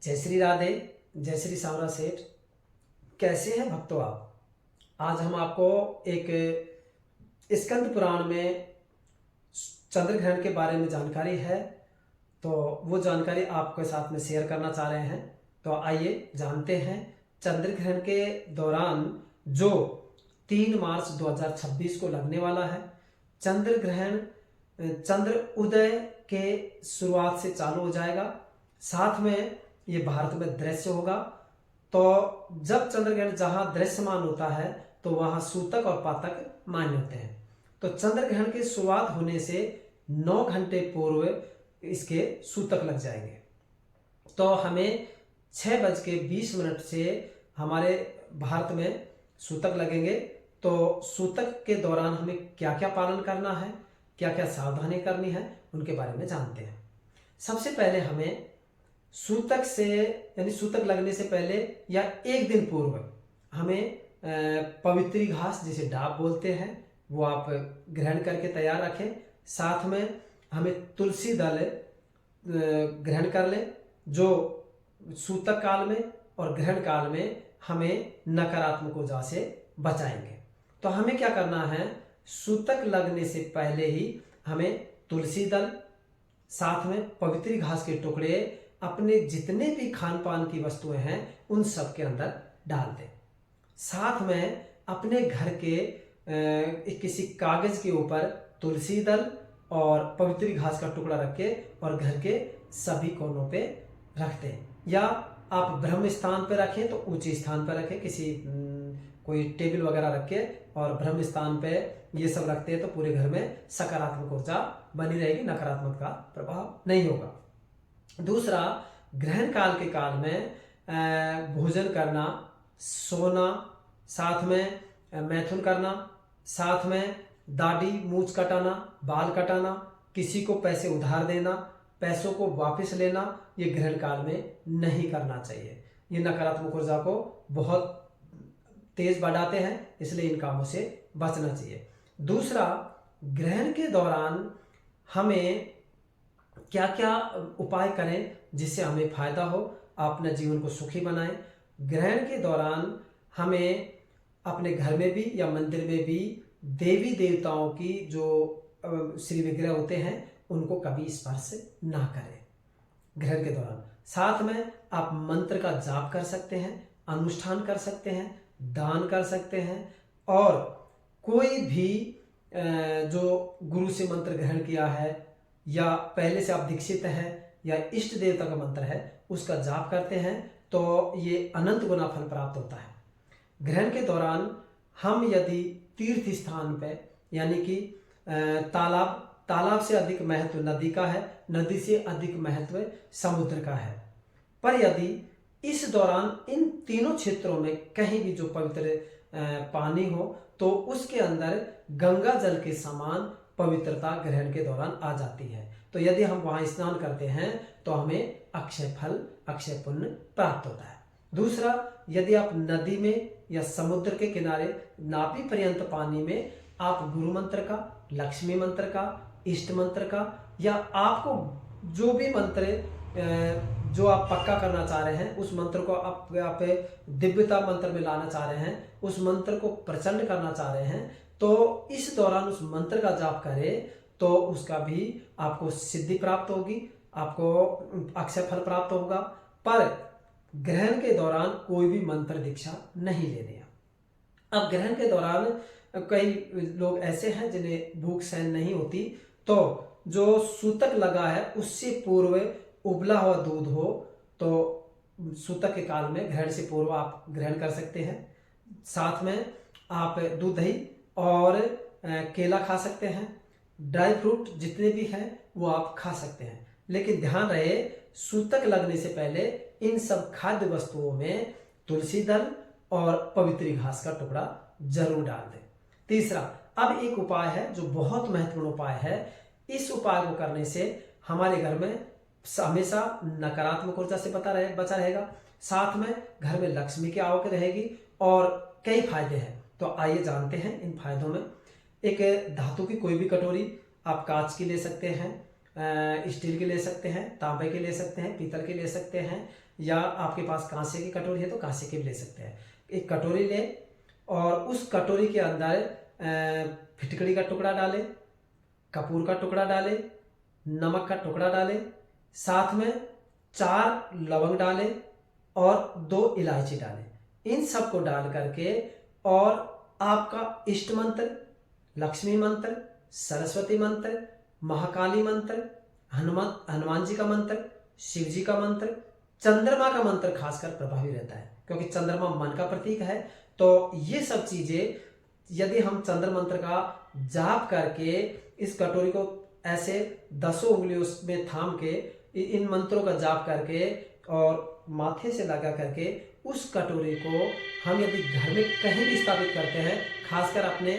जय श्री राधे, जय श्री सावरा सेठ। कैसे हैं भक्तों आप? आज हम आपको एक स्कंद पुराण में चंद्र ग्रहण के बारे में जानकारी है, तो वो जानकारी आपके साथ में शेयर करना चाह रहे हैं। तो आइए जानते हैं चंद्र ग्रहण के दौरान जो 3 मार्च 2026 को लगने वाला है। चंद्र ग्रहण चंद्र उदय के शुरुआत से चालू हो जाएगा, साथ में ये भारत में दृश्य होगा। तो जब चंद्र ग्रहण जहां दृश्यमान होता है तो वहां सूतक और पातक मान्य होते हैं। तो चंद्र ग्रहण की शुरुआत होने से 9 घंटे पूर्व इसके सूतक लग जाएंगे। तो हमें 6:20 से हमारे भारत में सूतक लगेंगे। तो सूतक के दौरान हमें क्या क्या पालन करना है, क्या क्या सावधानी करनी है, उनके बारे में जानते हैं। सबसे पहले हमें सूतक से यानी सूतक लगने से पहले या एक दिन पूर्व हमें पवित्री घास जिसे डाब बोलते हैं वो आप ग्रहण करके तैयार रखें। साथ में हमें तुलसी दल ग्रहण कर लें, जो सूतक काल में और ग्रहण काल में हमें नकारात्मक ऊर्जा से बचाएंगे। तो हमें क्या करना है, सूतक लगने से पहले ही हमें तुलसी दल, साथ में पवित्री घास के टुकड़े अपने जितने भी खान पान की वस्तुएं हैं उन सब के अंदर डाल दें। साथ में अपने घर के किसी कागज के ऊपर तुलसी दल और पवित्री घास का टुकड़ा रख के और घर के सभी कोनों पे रख दें। या आप ब्रह्म स्थान पे रखें तो ऊंचे स्थान पर रखें, किसी कोई टेबल वगैरह रख के और ब्रह्म स्थान पे ये सब रखते हैं तो पूरे घर में सकारात्मक ऊर्जा बनी रहेगी, नकारात्मक का प्रभाव नहीं होगा। दूसरा, ग्रहण काल के काल में भोजन करना, सोना, साथ में मैथुन करना, साथ में दाढ़ी मूछ कटाना, बाल कटाना, किसी को पैसे उधार देना, पैसों को वापस लेना, ये ग्रहण काल में नहीं करना चाहिए। ये नकारात्मक ऊर्जा को बहुत तेज बढ़ाते हैं, इसलिए इन कामों से बचना चाहिए। दूसरा, ग्रहण के दौरान हमें क्या क्या उपाय करें जिससे हमें फायदा हो, अपने जीवन को सुखी बनाएं। ग्रहण के दौरान हमें अपने घर में भी या मंदिर में भी देवी देवताओं की जो श्री विग्रह होते हैं उनको कभी स्पर्श ना करें ग्रहण के दौरान। साथ में आप मंत्र का जाप कर सकते हैं, अनुष्ठान कर सकते हैं, दान कर सकते हैं, और कोई भी जो गुरु से मंत्र ग्रहण किया है या पहले से आप दीक्षित हैं या इष्ट देवता का मंत्र है उसका जाप करते हैं तो ये अनंत गुना फल प्राप्त होता है। ग्रहण के दौरान हम यदि तीर्थ स्थान पे यानी कि तालाब से अधिक महत्व नदी का है, नदी से अधिक महत्व समुद्र का है, पर यदि इस दौरान इन तीनों क्षेत्रों में कहीं भी जो पवित्र पानी हो तो उसके अंदर गंगा जल के समान पवित्रता ग्रहण के दौरान आ जाती है। तो यदि हम वहां स्नान करते हैं तो हमें अक्षय फल, अक्षय पुण्य प्राप्त होता है। दूसरा, यदि आप नदी में या समुद्र के किनारे नाभि पर्यंत पानी में आप गुरु मंत्र का, लक्ष्मी मंत्र का, इष्ट मंत्र का, या आपको जो भी मंत्र जो आप पक्का करना चाह रहे हैं उस मंत्र को आप दिव्यता मंत्र में लाना चाह रहे हैं, उस मंत्र को प्रचंड करना चाह रहे हैं, तो इस दौरान उस मंत्र का जाप करें तो उसका भी आपको सिद्धि प्राप्त होगी, आपको अक्षय फल प्राप्त होगा। पर ग्रहण के दौरान कोई भी मंत्र दीक्षा नहीं लेनी है। अब ग्रहण के दौरान कई लोग ऐसे हैं जिन्हें भूख सहन नहीं होती, तो जो सूतक लगा है उससे पूर्व उबला हुआ दूध हो तो सूतक के काल में ग्रहण से पूर्व आप ग्रहण कर सकते हैं। साथ में आप दूध, दही और केला खा सकते हैं। ड्राई फ्रूट जितने भी हैं वो आप खा सकते हैं, लेकिन ध्यान रहे सूतक लगने से पहले इन सब खाद्य वस्तुओं में तुलसी दल और पवित्री घास का टुकड़ा जरूर डाल दें। तीसरा, अब एक उपाय है जो बहुत महत्वपूर्ण उपाय है। इस उपाय को करने से हमारे घर में हमेशा नकारात्मक ऊर्जा से बचा रहेगा, साथ में घर में लक्ष्मी की आवक रहेगी और कई फायदे हैं। तो आइए जानते हैं इन फायदों में। एक धातु की कोई भी कटोरी आप कांच की ले सकते हैं, स्टील के ले सकते हैं, तांबे के ले सकते हैं, पीतल के ले सकते हैं, या आपके पास कांसे की कटोरी है तो कांसे के भी ले सकते हैं। एक कटोरी ले और उस कटोरी के अंदर फिटकड़ी का टुकड़ा डाले, कपूर का टुकड़ा डाले, नमक का टुकड़ा डाले, साथ में 4 लवंग डाले और 2 इलायची डाले। इन सब को डाल करके और आपका इष्ट मंत्र, लक्ष्मी मंत्र, सरस्वती मंत्र, महाकाली मंत्र, हनुमान जी का मंत्र, शिव जी का मंत्र, चंद्रमा का मंत्र खासकर प्रभावी रहता है, क्योंकि चंद्रमा मन का प्रतीक है। तो ये सब चीजें यदि हम चंद्र मंत्र का जाप करके इस कटोरी को ऐसे 10 उंगलियों में थाम के इन मंत्रों का जाप करके और माथे से लगा करके उस कटोरी को हम यदि घर में कहीं भी स्थापित करते हैं, खासकर अपने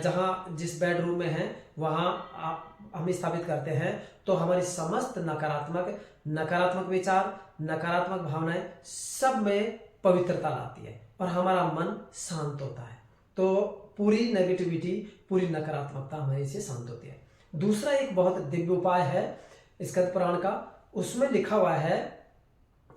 जहाँ जिस बेडरूम में हैं वहाँ हम स्थापित करते हैं, तो हमारी समस्त नकारात्मक विचार, नकारात्मक भावनाएं सब में पवित्रता लाती है और हमारा मन शांत होता है। तो पूरी नेगेटिविटी, पूरी नकारात्मकता हमारी से शांत होती है। दूसरा एक बहुत दिव्य उपाय है स्कंद पुराण का, उसमें लिखा हुआ है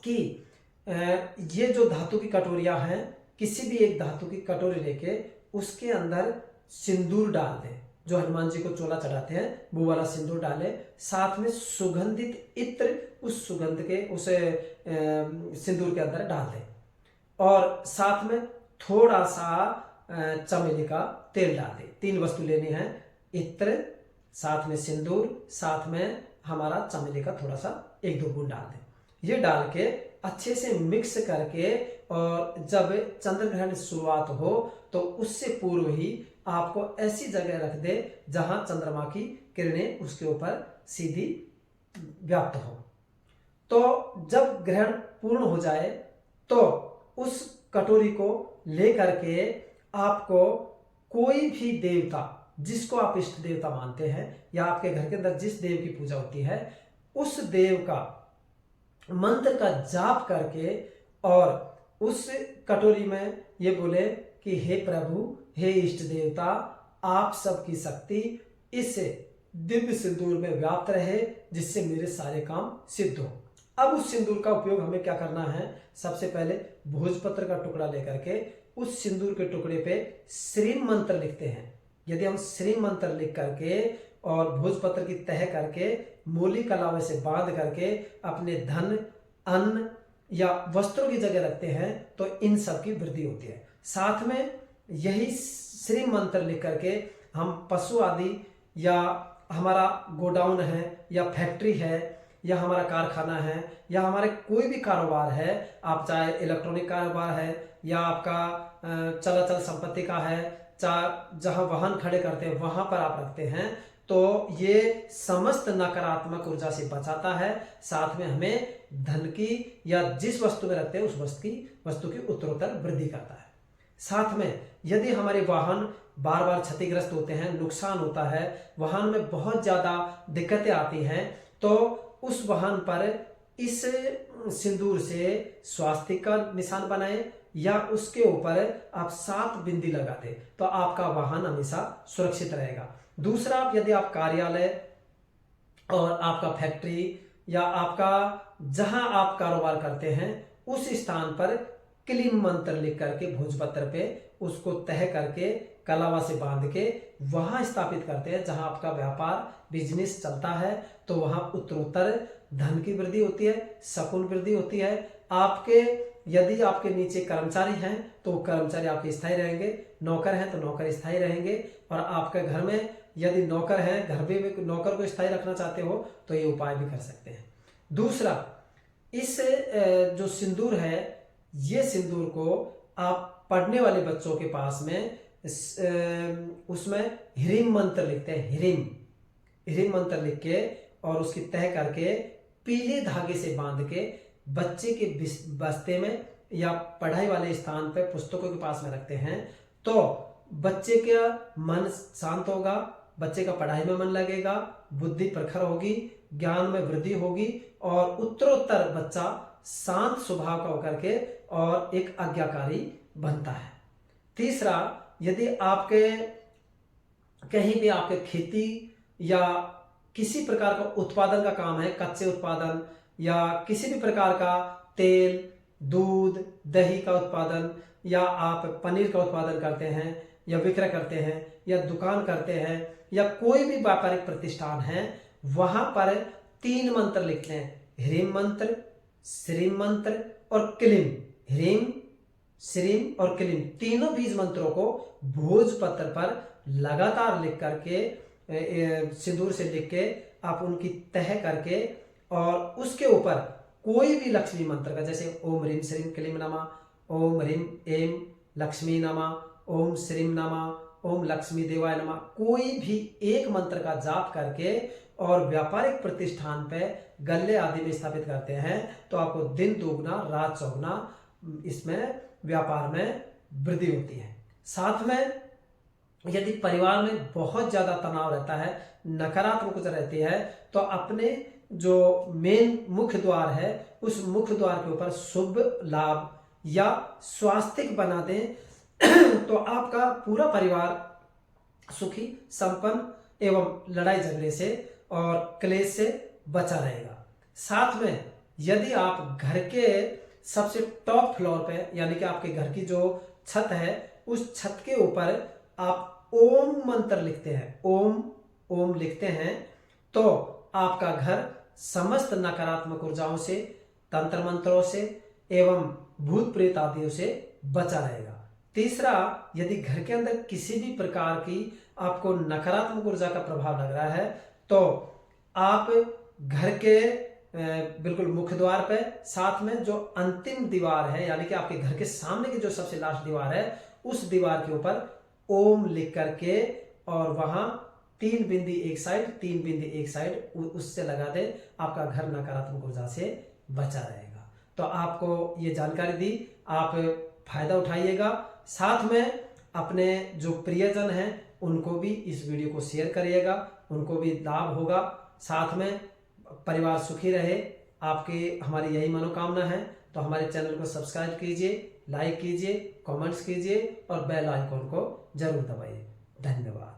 कि ये जो धातु की कटोरियां हैं, किसी भी एक धातु की कटोरी लेके उसके अंदर सिंदूर डाल दें, जो हनुमान जी को चोला चढ़ाते हैं वो वाला सिंदूर डालें, साथ में सुगंधित इत्र उस सुगंध के उस सिंदूर के अंदर डाल दें और साथ में थोड़ा सा चमेली का तेल डाल दें। 3 वस्तु लेनी है, इत्र, साथ में सिंदूर, साथ में हमारा चमेली का थोड़ा सा 1-2 बूंद डाल दें। ये डाल के अच्छे से मिक्स करके और जब चंद्र ग्रहण शुरुआत हो तो उससे पूर्व ही आपको ऐसी जगह रख दे जहां चंद्रमा की किरणें उसके ऊपर सीधी व्याप्त हो। तो जब ग्रहण पूर्ण हो जाए तो उस कटोरी को लेकर के आपको कोई भी देवता, जिसको आप इष्ट देवता मानते हैं या आपके घर के अंदर जिस देव की पूजा होती है, उस देव का मंत्र का जाप करके और उस कटोरी में ये बोले कि हे प्रभु, हे इष्ट देवता, आप सबकी शक्ति इस दिव्य सिंदूर में व्याप्त रहे जिससे मेरे सारे काम सिद्ध हो। अब उस सिंदूर का उपयोग हमें क्या करना है, सबसे पहले भोजपत्र का टुकड़ा लेकर के उस सिंदूर के टुकड़े पे श्रीम मंत्र लिखते हैं। यदि हम श्रीम मंत्र लिख करके और भोजपत्र की तह करके मूली कलावे से बांध करके अपने धन, अन्न या वस्त्रों की जगह रखते हैं तो इन सब की वृद्धि होती है। साथ में यही श्रीम मंत्र लिख करके हम पशु आदि या हमारा गोडाउन है या फैक्ट्री है या हमारा कारखाना है या हमारे कोई भी कारोबार है, आप चाहे इलेक्ट्रॉनिक कारोबार है या आपका चलाचल संपत्ति का है, चाहे जहां वाहन खड़े करते हैं वहां पर आप रखते हैं, तो ये समस्त नकारात्मक ऊर्जा से बचाता है। साथ में हमें धन की या जिस वस्तु में रखते हैं उस वस्तु की उत्तरोत्तर वृद्धि करता है। साथ में यदि हमारे वाहन बार बार क्षतिग्रस्त होते हैं, नुकसान होता है, वाहन में बहुत ज्यादा दिक्कतें आती हैं, तो उस वाहन पर इस सिंदूर से स्वास्तिक का निशान बनाएं या उसके ऊपर आप 7 बिंदी लगा दें तो आपका वाहन हमेशा सुरक्षित रहेगा। दूसरा, यदि आप कार्यालय और आपका फैक्ट्री या आपका जहां आप कारोबार करते हैं उस स्थान पर क्लीम मंत्र लिख करके भोजपत्र पे उसको तह करके कलावा से बांध के वहां स्थापित करते हैं, जहां आपका व्यापार बिजनेस चलता है, तो वहां उत्तरोत्तर धन की वृद्धि होती है, शकुन वृद्धि होती है। आपके यदि आपके नीचे कर्मचारी हैं तो कर्मचारी आपके स्थायी रहेंगे, नौकर हैं तो नौकर स्थायी रहेंगे, और आपके घर में यदि नौकर हैं, घर में नौकर को स्थायी रखना चाहते हो तो ये उपाय भी कर सकते हैं। दूसरा, इस जो सिंदूर है, ये सिंदूर को आप पढ़ने वाले बच्चों के पास में उसमें ह्रीम मंत्र लिखते हैं, ह्रीम मंत्र लिख के और उसकी तह करके पीले धागे से बांध के बच्चे के बस्ते में या पढ़ाई वाले स्थान पर पुस्तकों के पास में रखते हैं, तो बच्चे का मन शांत होगा, बच्चे का पढ़ाई में मन लगेगा, बुद्धि प्रखर होगी, ज्ञान में वृद्धि होगी और उत्तरोत्तर बच्चा शांत स्वभाव का होकर के और एक आज्ञाकारी बनता है। तीसरा, यदि आपके कहीं भी आपके खेती या किसी प्रकार का उत्पादन का काम है, कच्चे उत्पादन या किसी भी प्रकार का तेल, दूध, दही का उत्पादन, या आप पनीर का उत्पादन करते हैं या विक्रय करते हैं या दुकान करते हैं या कोई भी व्यापारिक प्रतिष्ठान है, वहां पर 3 मंत्र लिखते हैं, ह्रीम मंत्र, श्रीम मंत्र और क्लीम। ह्रीम, श्रीम और क्लीम तीनों बीज मंत्रों को भोजपत्र पर लगातार लिख करके, सिंदूर से लिख के आप उनकी तह करके और उसके ऊपर कोई भी लक्ष्मी मंत्र का, जैसे ओम ह्रीम श्रीम क्लीम नमः, ओम ह्रीम ऐं लक्ष्मी नमः, ओम श्रीम नमः, ओम लक्ष्मी देवाय नमः, कोई भी एक मंत्र का जाप करके और व्यापारिक प्रतिष्ठान पे गल्ले आदि में स्थापित करते हैं तो आपको दिन दोगुना रात चौगुना इसमें व्यापार में वृद्धि होती है। साथ में यदि परिवार में बहुत ज्यादा तनाव रहता है, नकारात्मक ऊर्जा रहती है, तो अपने जो मेन मुख्य द्वार है उस मुख्य द्वार के ऊपर शुभ लाभ या स्वास्तिक बना दें तो आपका पूरा परिवार सुखी, संपन्न एवं लड़ाई झगड़े से और क्लेश से बचा रहेगा। साथ में यदि आप घर के सबसे टॉप फ्लोर पे, यानी कि आपके घर की जो छत है, उस छत के ऊपर आप ओम मंत्र लिखते हैं, ओम ओम लिखते हैं, तो आपका घर समस्त नकारात्मक ऊर्जाओं से, तंत्र मंत्रों से एवं भूत प्रेत आदियों से बचा रहेगा। तीसरा, यदि घर के अंदर किसी भी प्रकार की आपको नकारात्मक ऊर्जा का प्रभाव लग रहा है तो आप घर के बिल्कुल मुख्य द्वार पे, साथ में जो अंतिम दीवार है, यानी कि आपके घर के सामने की जो सबसे लास्ट दीवार है, उस दीवार के ऊपर ओम लिख करके और वहां 3 बिंदी एक साइड, 3 बिंदी एक साइड उससे लगा दे, आपका घर नकारात्मक ऊर्जा से बचा रहेगा। तो आपको ये जानकारी दी, आप फायदा उठाइएगा। साथ में अपने जो प्रियजन हैं उनको भी इस वीडियो को शेयर करिएगा, उनको भी लाभ होगा। साथ में परिवार सुखी रहे, आपकी हमारी यही मनोकामना है। तो हमारे चैनल को सब्सक्राइब कीजिए, लाइक कीजिए, कमेंट्स कीजिए और बेल आइकॉन को जरूर दबाइए। धन्यवाद।